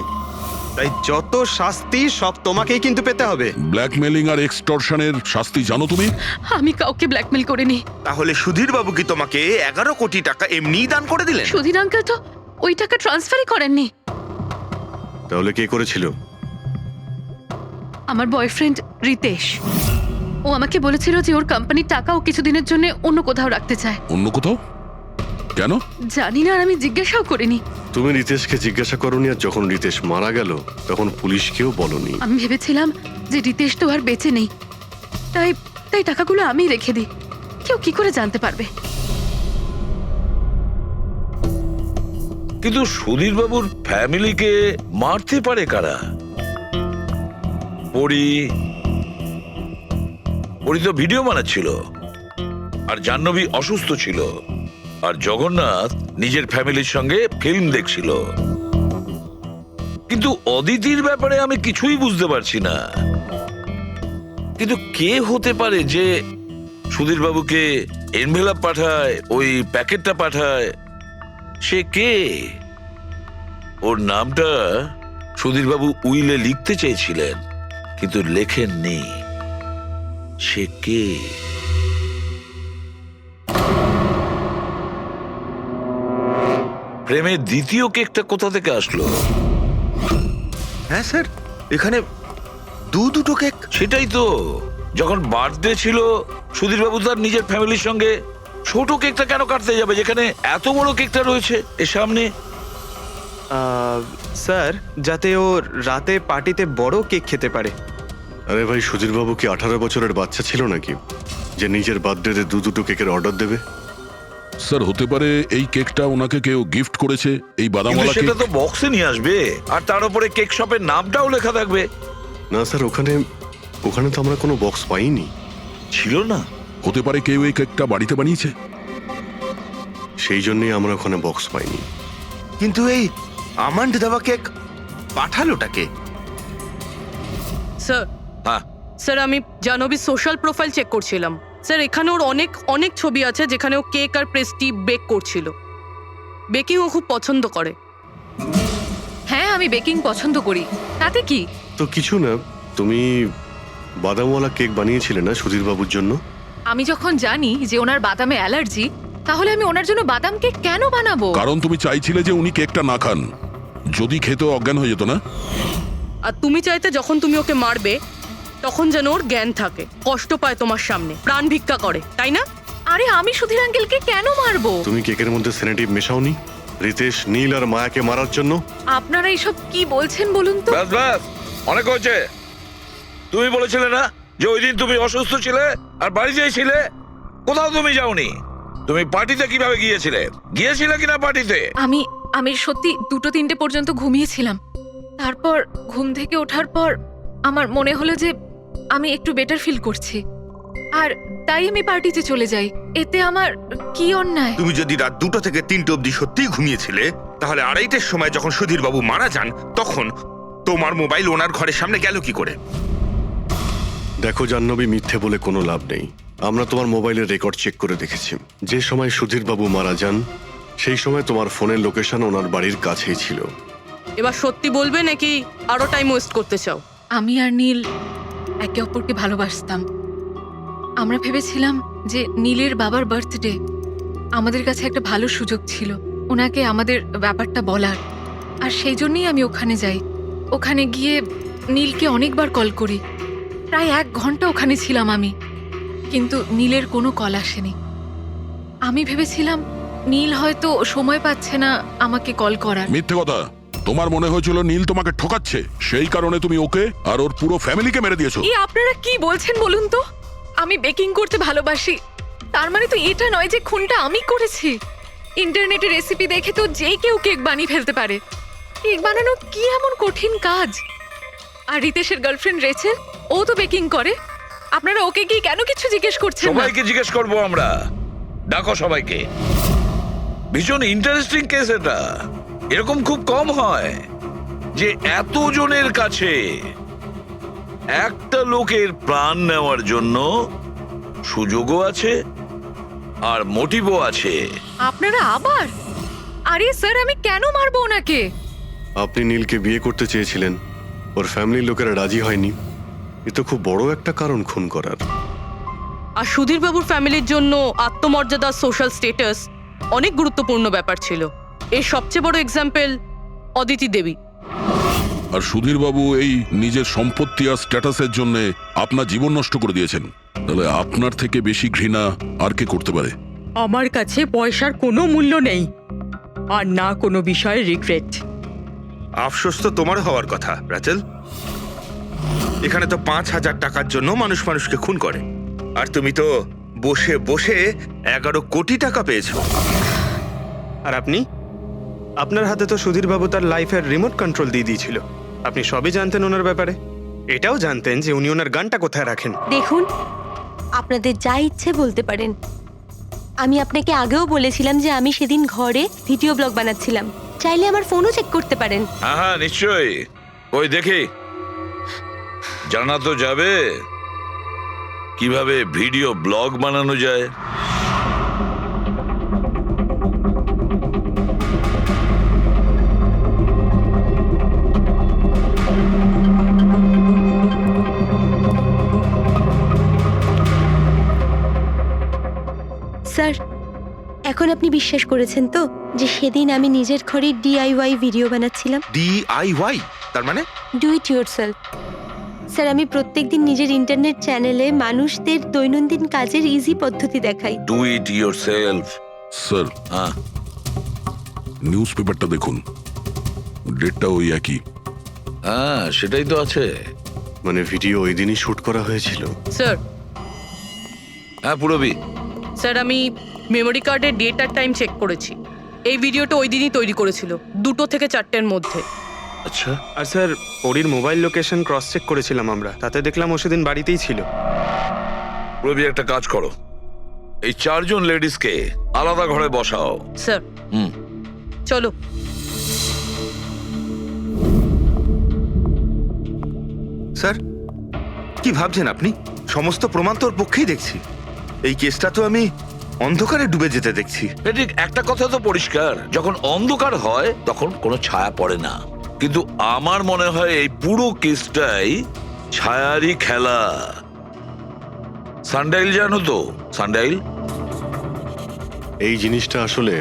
Speaker 6: তাই যত শাস্তি সব তোমাকেই কিন্তু পেতে হবে।
Speaker 3: ব্ল্যাকমেলিং আর এক্সটর্শনের শাস্তি জানো তুমি?
Speaker 9: আমি কাউকে ব্ল্যাকমেল করিনি।
Speaker 1: তাহলে সুধীর বাবু কি তোমাকে 11 কোটি টাকা এমনিই দান করে দিলেন?
Speaker 9: সুধীর আঙ্কেল তো ওই টাকা ট্রান্সফারই করেননি।
Speaker 4: তাহলে কে করেছিল?
Speaker 9: আমার বয়ফ্রেন্ড রিতেশ। ও আমাকে বলেছিল যে ওর কোম্পানির টাকা ও কিছুদিনের জন্য অন্য কোথাও রাখতে চায়।
Speaker 3: অন্য কোথাও? কেন?
Speaker 9: জানি না, আর আমি জিজ্ঞাসাও করিনি।
Speaker 4: তুমি রিতেশকে জিজ্ঞাসা করনি, আর যখন রিতেশ মারা গেল তখন পুলিশকেও বলনি।
Speaker 9: আমি ভেবেছিলাম যে রিতেশ তো আর বেঁচে নেই, তাই তাই টাকাগুলো আমি রেখে দিই। কেউ কি করে জানতে পারবে?
Speaker 7: কিন্তু সুধীর বাবুর ফ্যামিলিকে মারতে পারে কারা? পরি তো ভিডিও বানাচ্ছিল, আর জাহ্নবী অসুস্থ ছিল, আর জগন্নাথ নিজের ফ্যামিলির সঙ্গে ফিল্ম দেখছিল। কিন্তু অদিতির ব্যাপারে আমি কিছুই বুঝতে পারছি না। কিন্তু কে হতে পারে যে সুধীর বাবুকে এনভেলপ পাঠায়, ওই প্যাকেটটা পাঠায়? সে কে? ওর নামটা সুধীর বাবু উইলে লিখতে চেয়েছিলেন কিন্তু লেখেননি। সে কে? প্রেমের দ্বিতীয় কেকটা কোথা থেকে আসলো?
Speaker 1: হ্যাঁ স্যার, এখানে দুটো কেক।
Speaker 7: সেটাই তো, যখন বার্থডে ছিল সুধীর বাবু তার নিজের ফ্যামিলির সঙ্গে, ছোট কেকটা কেন কাটতে যাবে যেখানে এত বড় কেকটা রয়েছে এর সামনে?
Speaker 6: স্যার, যাতে ও রাতে পার্টিতে বড় কেক খেতে পারে।
Speaker 4: আরে ভাই, সুধীর বাবু কি 18 বছরের বাচ্চা ছিল নাকি যে নিজের বার্থডেতে দুটো কেকের অর্ডার দেবে?
Speaker 3: স্যার, হতে পারে এই কেকটা ওনাকে কেউ গিফট করেছে, এই
Speaker 7: কিন্তু
Speaker 3: বাদামওয়ালা
Speaker 7: সেটা
Speaker 3: কেক।
Speaker 7: তো বক্সে নিয়ে আসবে, আর তার উপরে কেক শপের নামটাও লেখা থাকবে।
Speaker 4: না স্যার, ওখানে তো আমরা কোনো বক্স পাইনি।
Speaker 7: ছিল না?
Speaker 3: হতে পারে কেউ এই কেকটা বাড়িতে বানিয়েছে,
Speaker 4: সেই জন্যই আমরা ওখানে বক্স পাইনি।
Speaker 1: কিন্তু এই আমন্ড দেওয়া কেক পাঠালোটাকে?
Speaker 2: স্যার,
Speaker 7: হ্যাঁ,
Speaker 2: স্যার আমি জাহ্নবীর সোশ্যাল প্রোফাইল চেক করছিলাম। স্যার, এখানে ওর অনেক ছবি আছে যেখানে ও কেক আর পেস্ট্রি বেক করছিল। বেকিং ও খুব পছন্দ করে।
Speaker 9: হ্যাঁ, আমি বেকিং পছন্দ করি, তাতে কি?
Speaker 4: তো কিছু না, তুমি বাদামওয়ালা কেক বানিয়েছিলে না সুধীর বাবুর জন্য?
Speaker 9: আমি যখন জানি যে ওনার বাদামে অ্যালার্জি, তাহলে আমি ওনার জন্য বাদাম কেক কেন বানাবো?
Speaker 3: কারণ তুমি চাইছিলে যে উনি কেকটা না খান, যদি খেতে অজ্ঞান হয়ে যেত না।
Speaker 2: আর তুমি চাইতে যখন তুমি ওকে মারবে তখন যেন ওর জ্ঞান থাকে, কষ্ট পায় তোমার সামনে, প্রাণ ভিক্ষা করে, তাই না?
Speaker 9: আরে আমি সুধীর আঙ্কেলকে কেন মারবো?
Speaker 4: তুমি কেকের মধ্যে সেনেটিভ মেশাওনি রিতেশ, নীল আর মায়াকে মারার জন্য?
Speaker 9: আপনারা এইসব কি বলছেন বলুন তো?
Speaker 7: ব্যাস ব্যাস, অনেক হয়েছে। তুমি বলেছিলে না যে ওই দিন তুমি অসুস্থ ছিলে আর বাড়িতেই ছিলে? কোথাও তুমি যাওনি। তুমি পার্টিতে কিভাবে গিয়েছিলে কিনা পার্টিতে?
Speaker 9: আমি সত্যি 2-3টে পর্যন্ত ঘুমিয়েছিলাম। তারপর ঘুম থেকে ওঠার পর আমার মনে হলো যে আমি একটু বেটার ফিল করছি, আর তাই আমি পার্টিতে চলে যাই। এতে আমার কি অন্যায়?
Speaker 1: তুমি যদি রাত 2টা থেকে 3টে অবধি সত্যিই ঘুমিয়েছিলে, তাহলে 2:30টার সময় যখন সুধীর বাবু মারা যান তখন তোমার মোবাইল ওনার ঘরের সামনে গেল কি করে?
Speaker 4: দেখো জাহ্নবী, মিথ্যে বলে কোনো লাভ নেই। আমরা তোমার মোবাইলের রেকর্ড চেক করে দেখেছি। যে সময় সুধীর বাবু মারা যান সেই সময় তোমার ফোনের লোকেশন ওনার বাড়ির কাছেই ছিল।
Speaker 2: এবার সত্যি বলবে নাকি আরো টাইম ওয়েস্ট করতে চাও?
Speaker 9: আমি আর নীল একে অপরকে ভালোবাসতাম। আমরা ভেবেছিলাম যে নীলের বাবার বার্থডে আমাদের কাছে একটা ভালো সুযোগ ছিল ওনাকে আমাদের ব্যাপারটা বলার, আর সেই জন্যই আমি ওখানে যাই। ওখানে গিয়ে নীলকে অনেকবার কল করি, প্রায় 1 ঘন্টা ওখানে ছিলাম আমি, কিন্তু নীলের কোনো কল আসেনি। আমি ভেবেছিলাম নীল হয়তো সময় পাচ্ছে না আমাকে কল করার।
Speaker 3: মিথ্যে কথা। তোমার মনে হয়েছিল নীল তোমাকে ঠকাচ্ছে, সেই কারণে তুমি ওকে আর ওর পুরো ফ্যামিলিকে মেরে দিয়েছো।
Speaker 9: এই আপনারা কি বলছেন বলুন তো? আমি বেকিং করতে ভালোবাসি, তার মানে তো এটা নয় যে খুনটা আমি করেছি। ইন্টারনেটে রেসিপি দেখে তো যে কেউ কেক বানিয়ে ফেলতে পারে। কেক বানানো কি এমন কঠিন কাজ? আর রিতেশের গার্লফ্রেন্ড রেচেল, ও তো বেকিং করে। আপনারা ওকে কি কেন কিছু জিজ্ঞেস করছেন না?
Speaker 7: সবাইকে জিজ্ঞেস করবো আমরা। ডাকো সবাইকে। ভীষণ ইন্টারেস্টিং কেস এটা। এরকম খুব কম হয় যে এতজনের কাছে একটা লোকের প্রাণ নেওয়ার জন্য সুযোগও আছে আর মোটিভও আছে।
Speaker 9: আপনারা আবার? আরে স্যার, আমি কেন মারবো ওনাকে?
Speaker 4: আপনি নীলকে বিয়ে করতে চেয়েছিলেন, ওর ফ্যামিলির লোকেরা রাজি হয়নি। এ তো খুব বড় একটা কারণ খুন করার।
Speaker 2: আর সুধীর বাবুর ফ্যামিলির জন্য আত্মমর্যাদা, সোশ্যাল স্ট্যাটাস অনেক গুরুত্বপূর্ণ ব্যাপার ছিল। এর সবচেয়ে বড় এক্সাম্পল অদিতি দেবী।
Speaker 3: আর সুধীর বাবু এই নিজের সম্পত্তি আর স্ট্যাটাসের জন্য আপনার জীবন নষ্ট করে দিয়েছেন। তাহলে আপনার থেকে বেশি ঘৃণা আর কে করতে পারে?
Speaker 12: আমার কাছে পয়সার কোনো মূল্য নেই, আর না কোনো বিষয়ে রিগ্রেট।
Speaker 1: আফসোস তো তোমার হওয়ার কথা রাচেল। এখানে তো 5,000 টাকার জন্য মানুষ মানুষকে খুন করে, আর তুমি তো বসে বসে 11 কোটি টাকা পেয়েছো।
Speaker 6: আর আপনি? আপনার হাতে তো সুধীর বাবু তার লাইফের রিমোট কন্ট্রোল দিয়ে দিয়েছিল। আপনি সবই জানতেন ওনার ব্যাপারে। এটাও জানতেন যে উনি ওনার গানটা কোথায় রাখেন।
Speaker 8: দেখুন, আপনাদের যা ইচ্ছে বলতে পারেন। আমি আপনাকে আগেও বলেছিলাম যে আমি সেদিন ঘরে ভিডিও ব্লগ বানাচ্ছিলাম, চাইলে আমার ফোনও চেক করতে পারেন।
Speaker 7: হ্যাঁ হ্যাঁ, নিশ্চয়ই। ওই দেখি, জানা তো যাবে কিভাবে ভিডিও ব্লগ বানানো যায়।
Speaker 8: স্যার, এখন আপনি বিশ্বাস করেছেন তো যে সেদিন আমি নিজের ঘরে DIY ভিডিও বানাচ্ছিলাম?
Speaker 1: DIY তার মানে?
Speaker 8: Do it yourself. স্যার, আমি প্রত্যেকদিন নিজের ইন্টারনেট চ্যানেলে মানুষদের দৈনন্দিন কাজের ইজি পদ্ধতি দেখাই।
Speaker 7: Do it yourself.
Speaker 3: স্যার,
Speaker 7: হ্যাঁ,
Speaker 3: নিউজ পেপারটা দেখুন, ডেটটা ওই একই।
Speaker 7: হ্যাঁ, সেটাই তো আছে।
Speaker 4: মানে ভিডিও ওই দিনই শুট করা হয়েছিল?
Speaker 2: স্যার,
Speaker 7: হ্যাঁ পুরবি।
Speaker 2: স্যার আমি মেমোরি কার্ডের ডেট আর টাইম চেক করেছি। এই ভিডিওটা ওই দিনই তৈরি করেছিল, 2টো থেকে 4টের মধ্যে।
Speaker 7: আচ্ছা,
Speaker 6: আর স্যার, ওরির মোবাইল লোকেশন ক্রস চেক করেছিলাম আমরা, তাতে দেখলাম ও সেদিন বাড়িতেই ছিল।
Speaker 7: পুরবি একটা কাজ করো, এই 4 জন লেডিসকে আলাদা ঘরে বসাও।
Speaker 2: স্যার
Speaker 7: হুম,
Speaker 2: চলো।
Speaker 1: স্যার, কি ভাবছেন আপনি? সমস্ত প্রমাণ তোর পক্ষেই দেখছি। এই কেসটা তো আমি অন্ধকারে ডুবে যেতে দেখছি।
Speaker 7: ঠিক একটা কথা তো পরিষ্কার, যখন অন্ধকার হয় তখন কোনো ছায়া পড়ে না। কিন্তু আমার মনে হয় এই পুরো কেসটাই ছায়ারই খেলা। সানডাইল জানো তো? সানডাইল
Speaker 4: এই জিনিসটা আসলে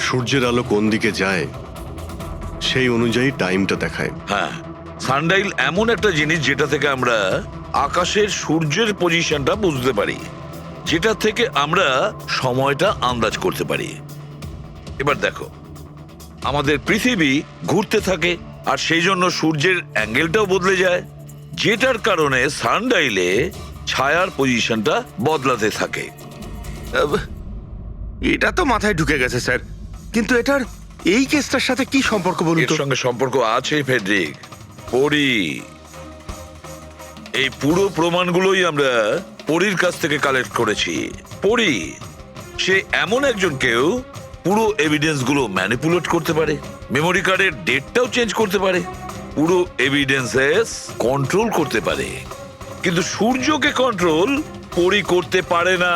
Speaker 4: সূর্যের আলো কোন দিকে যায় সেই অনুযায়ী টাইমটা দেখায়।
Speaker 7: হ্যাঁ, সানডাইল এমন একটা জিনিস যেটা থেকে আমরা আকাশের সূর্যের পজিশনটা বুঝতে পারি, যেটা থেকে আমরা সময়টা আন্দাজ করতে পারি। এবার দেখো, আমাদের পৃথিবী ঘুরতে থাকে আর সেই জন্য সূর্যের অ্যাঙ্গেলটাও বদলে যায়, যেটার কারণে সানডাইলে ছায়ার পজিশনটা বদলাতে থাকে।
Speaker 1: এটা তো মাথায় ঢুকে গেছে স্যার, কিন্তু এটার এই কেসটার সাথে কি সম্পর্ক বলুন
Speaker 7: এর
Speaker 1: তো?
Speaker 7: সঙ্গে সম্পর্ক আছে ফেডরিক। পরি, এই পুরো প্রমাণগুলোই আমরা পরির কাছ থেকে কালেক্ট করেছি। পরি সে এমন একজন কেউ পুরো এভিডেন্স গুলো ম্যানিপুলেট করতে পারে, মেমোরি কার্ডের ডেটটাও চেঞ্জ করতে পারে, পুরো এভিডেন্সেস কন্ট্রোল করতে পারে। কিন্তু সূর্যকে কন্ট্রোল পরি করতে পারে না।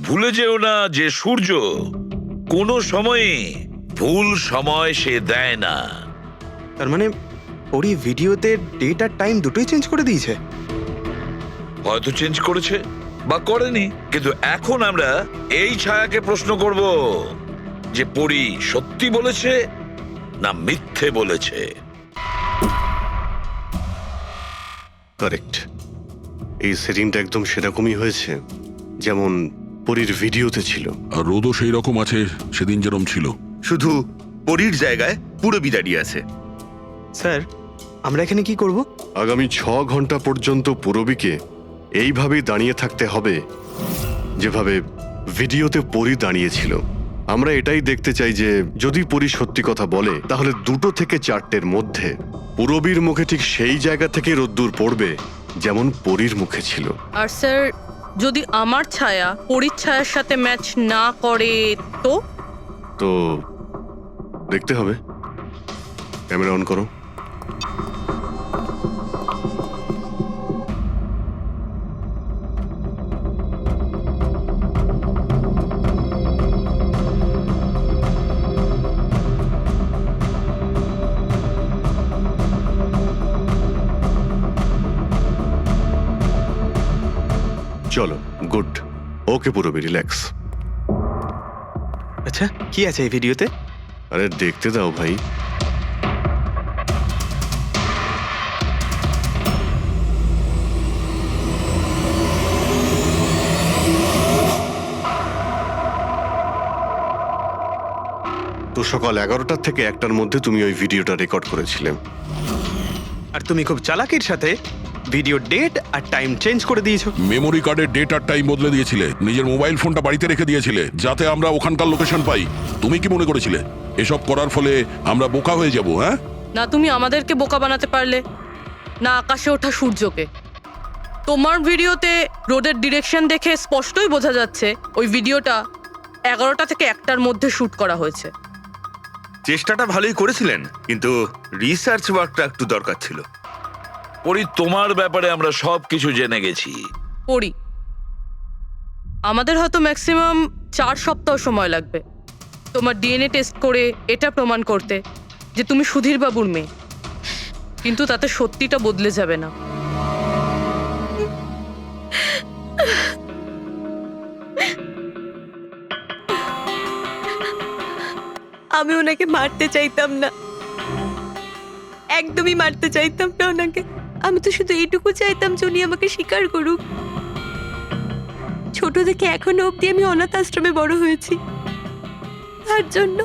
Speaker 7: ভুলে যেও না যে সূর্য কোনো সময়ে ভুল সময় সে দেয় না।
Speaker 6: তার মানে ওরই ভিডিওতে ডেট আর টাইম দুটোই চেঞ্জ করে দিয়েছে।
Speaker 7: হয়তো চেঞ্জ করেছে বা করেনি, কিন্তু এখন আমরা এই ছায়াকে প্রশ্ন করব যে পরি সত্যি বলেছে না মিথ্যে বলেছে।
Speaker 4: কারেক্ট। এই সেটিংটা একদম সেরকমই হয়েছে যেমন পরীর ভিডিওতে ছিল।
Speaker 3: আর রোদও সেই রকম আছে সেদিন যেরকম ছিল।
Speaker 1: শুধু পরীর জায়গায় পুরবি দাঁড়িয়ে আছে।
Speaker 6: স্যার আমরা এখানে কি করব?
Speaker 4: আগামী 6 ঘন্টা পর্যন্ত পুরবীকে এইভাবেই দাঁড়িয়ে থাকতে হবে যেভাবে ভিডিওতে পরী দাঁড়িয়েছিল। আমরা এটাই দেখতে চাই যে যদি পরী সত্যি কথা বলে তাহলে 2 থেকে 4টের মধ্যে পুরবীর মুখে ঠিক সেই জায়গা থেকে রোদ্দুর পড়বে যেমন পরীর মুখে ছিল।
Speaker 2: আর স্যার, যদি আমার ছায়া পরীর ছায়ার সাথে ম্যাচ না করে তো?
Speaker 4: তো দেখতে হবে। ক্যামেরা অন করো। চলো, গুড। ওকে পুরবী, রিল্যাক্স।
Speaker 6: আচ্ছা কি আছে এই ভিডিওতে?
Speaker 4: আরে দেখতে দাও ভাই। তো সকাল 11টা থেকে 1টার মধ্যে তুমি ওই ভিডিওটা রেকর্ড করেছিলে।
Speaker 6: আর তুমি খুব চালাকির সাথে ভিডিও ডেট আর টাইম চেঞ্জ করে দিয়েছো।
Speaker 3: মেমোরি কার্ডের ডেট আর টাইম বদলে দিয়েছিলে, নিজের মোবাইল ফোনটা বাড়িতে রেখে দিয়েছিলে যাতে আমরা ওখানকার লোকেশন পাই। তুমি কি মনে করেছিলে এসব করার ফলে আমরা বোকা হয়ে যাব? হ্যাঁ,
Speaker 2: না তুমি আমাদেরকে বোকা বানাতে পারলে, না আকাশে ওঠা সূর্যকে। তোমার ভিডিওতে রোডের ডিরেকশন দেখে স্পষ্টই বোঝা যাচ্ছে ওই ভিডিওটা 11টা থেকে 1টার মধ্যে শুট করা হয়েছে।
Speaker 1: চেষ্টাটা ভালোই করেছিলেন, কিন্তু রিসার্চ ওয়ার্কটা একটু দরকার ছিল।
Speaker 7: পরি তোমার ব্যাপারে আমরা সবকিছু জেনে গেছি।
Speaker 2: পড়ি, আমাদের হয়তো ম্যাক্সিমাম 4 সপ্তাহ সময় লাগবে তোমার ডিএনএ টেস্ট করে এটা প্রমাণ করতে যে তুমি সুধীর বাবুর মেয়ে, কিন্তু তাতে সত্যিটা বদলে যাবে না।
Speaker 8: আমি ওনাকে মারতে চাইতাম না, একদমই মারতে চাইতাম না ওনাকে। আমি তো শুধু এইটুকু চাইতাম যে উনি আমাকে স্বীকার করুক। ছোট থেকে এখনো অবধি আমি অনাথ আশ্রমে বড় হয়েছি, তার জন্য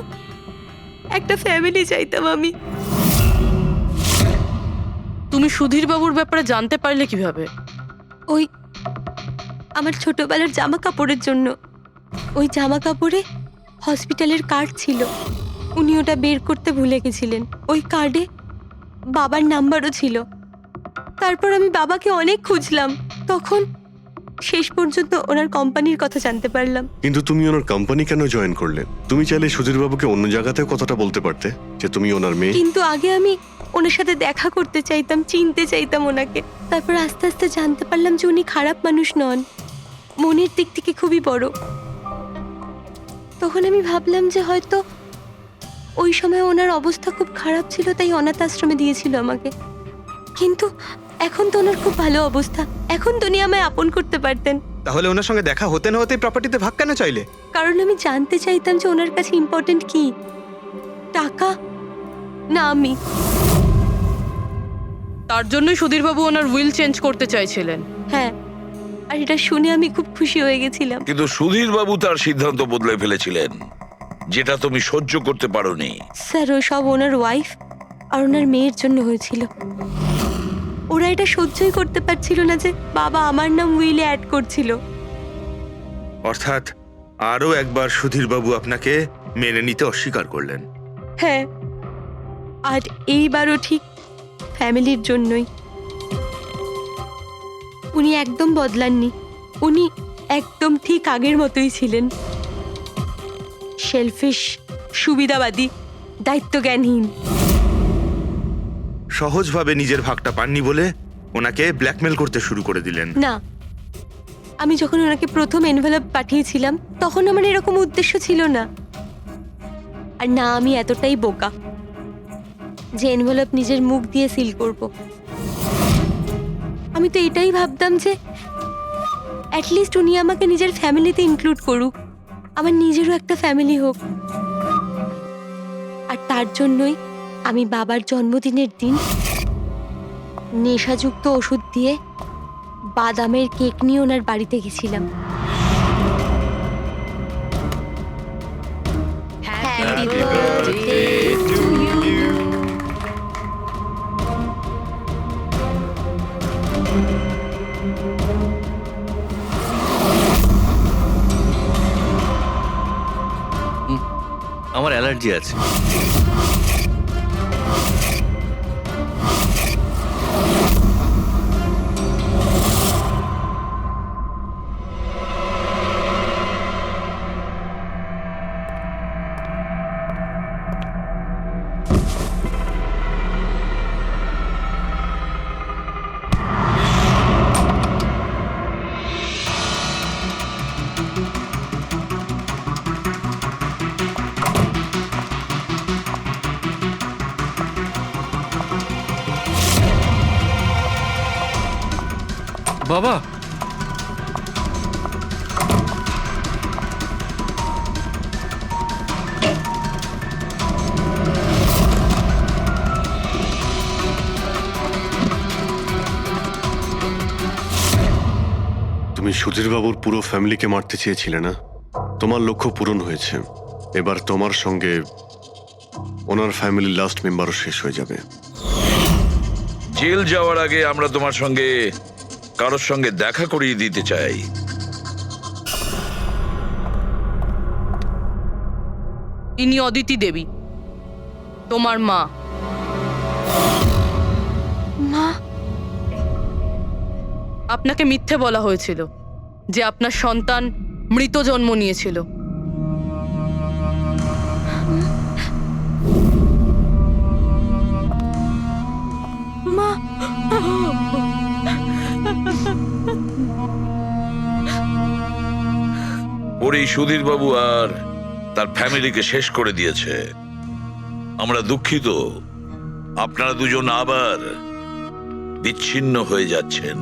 Speaker 8: একটা ফ্যামিলি চাইতাম আমি।
Speaker 2: তুমি সুধীর বাবুর ব্যাপারে জানতে পারলে কিভাবে?
Speaker 8: ওই আমার ছোটবেলার জামা কাপড়ের জন্য। ওই জামা কাপড়ে হসপিটালের কার্ড ছিল, উনি ওটা বের করতে ভুলে গেছিলেন। ওই কার্ডে বাবার নাম্বারও ছিল। তারপর আমি বাবাকে অনেক খুঁজলাম, তখন শেষ পর্যন্ত ওনার কোম্পানির কথা জানতে পারলাম।
Speaker 4: কিন্তু তুমি ওনার কোম্পানি কেন জয়েন করলে? তুমি চাইলে সুধীর বাবুকে অন্য জায়গাতেও কথাটা বলতে পারতে যে তুমি ওনার মেয়ে।
Speaker 8: কিন্তু আগে আমি ওনার সাথে দেখা করতে চাইতাম, চিনতে চাইতাম ওনাকে। তারপর আস্তে আস্তে জানতে পারলাম যে উনি খারাপ মানুষ নন, মনের দিক থেকে খুবই বড়। তখন আমি ভাবলাম যে হয়তো ওই সময় ওনার অবস্থা খুব খারাপ ছিল, তাই অনাথ আশ্রমে দিয়েছিল আমাকে। কিন্তু এখন তো ওনার খুব ভালো অবস্থা, এখন তো উনি আমায় আপন করতে পারতেন।
Speaker 6: তাহলে ওনার সঙ্গে দেখা হতে না হতেই প্রপার্টিতে ভাগ কেন চাইলে?
Speaker 8: কারণ আমি জানতে চাইতাম যে ওনার কাছে ইম্পর্টেন্ট কি, টাকা না আমি।
Speaker 2: তার জন্যই সুধীর বাবু ওনার উইল চেঞ্জ করতে চাইছিলেন।
Speaker 8: হ্যাঁ, আর এটা শুনে আমি খুব খুশি হয়ে গেছিলাম।
Speaker 7: কিন্তু সুধীর বাবু তার সিদ্ধান্ত বদলে ফেলেছিলেন, যেটা তুমি সহ্য করতে পারোনি।
Speaker 8: স্যার, ও সব ওনার ওয়াইফ আর ওনার মেয়ের জন্য হয়েছিল। ওরা এটা সহ্যই করতে পারছিল না যে বাবা আমার নাম উইলে অ্যাড করছিল।
Speaker 1: অর্থাৎ আরও একবার সুধীর বাবু আপনাকে মেনে নিতে অস্বীকার করলেন।
Speaker 8: হ্যাঁ, আর এইবারও ঠিক ফ্যামিলির জন্যই। উনি একদম বদলাননি, উনি একদম ঠিক আগের মতোই ছিলেন। সেলফিশ, সুবিধাবাদী, দায়িত্বজ্ঞানহীন।
Speaker 1: সহজভাবে নিজের ভাগটা পাননি বলে ওনাকে ব্ল্যাকমেল করতে শুরু করে দিলেন।
Speaker 8: না, আমি যখন ওনাকে প্রথম এনভেলপ পাঠিয়েছিলাম তখন আমার এরকম উদ্দেশ্য ছিল না। আর না আমি এতটাই বোকা যে এনভেলপ নিজের মুখ দিয়ে সিল করব। আমি তো এটাই ভাবতাম যে অ্যাটলিস্ট উনি আমাকে নিজের ফ্যামিলিতে ইনক্লুড করুক, আমার নিজেরও একটা ফ্যামিলি হোক। আর তার জন্যই আমি বাবার জন্মদিনের দিন নেশাযুক্ত ওষুধ দিয়ে বাদামের কেক নিয়ে ওনার বাড়িতে গেছিলাম। Happy birthday to you.
Speaker 11: আমার অ্যালার্জি আছে।
Speaker 5: বাবা,
Speaker 4: তুমি সুধীরবাবুর পুরো ফ্যামিলিকে মারতে চেয়েছিলে না? তোমার লক্ষ্য পূরণ হয়েছে। এবার তোমার সঙ্গে ওনার ফ্যামিলির লাস্ট মেম্বারও শেষ হয়ে যাবে।
Speaker 7: জেল যাওয়ার আগে আমরা তোমার সঙ্গে কারোর সঙ্গে দেখা করিয়ে দিতে চাই।
Speaker 2: ইনি অদিতি দেবী, তোমার মা।
Speaker 8: মা,
Speaker 2: আপনাকে মিথ্যে বলা হয়েছিল যে আপনার সন্তান মৃত জন্ম নিয়েছিল।
Speaker 8: মা,
Speaker 7: ওর এই সুধীর বাবু আর তার ফ্যামিলিকে শেষ করে দিয়েছে। আমরা দুঃখিত, আপনারা দুজন আবার বিচ্ছিন্ন হয়ে যাচ্ছেন।